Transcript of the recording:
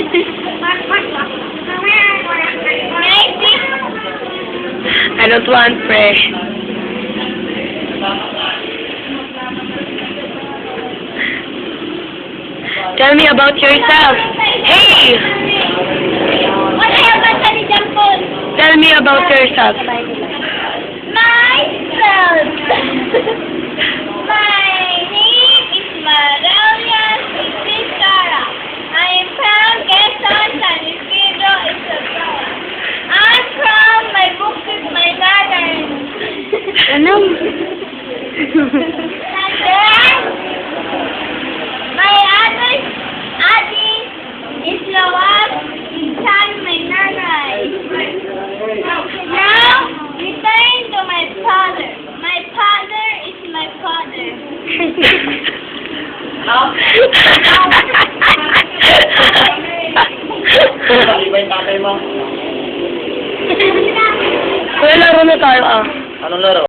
I don't want fresh. Tell me about yourself. Hey! Tell me about yourself. Myself. My name is Maria Sara. I am from Quezon, San Isidro, Isabela. I'm from my book with my mother. Ano? My other auntie is Lawak, son my nanay. Now, return to my father. My father is my father. Iba yung tatay mo. Kuya, laro na tayo ah. Anong laro?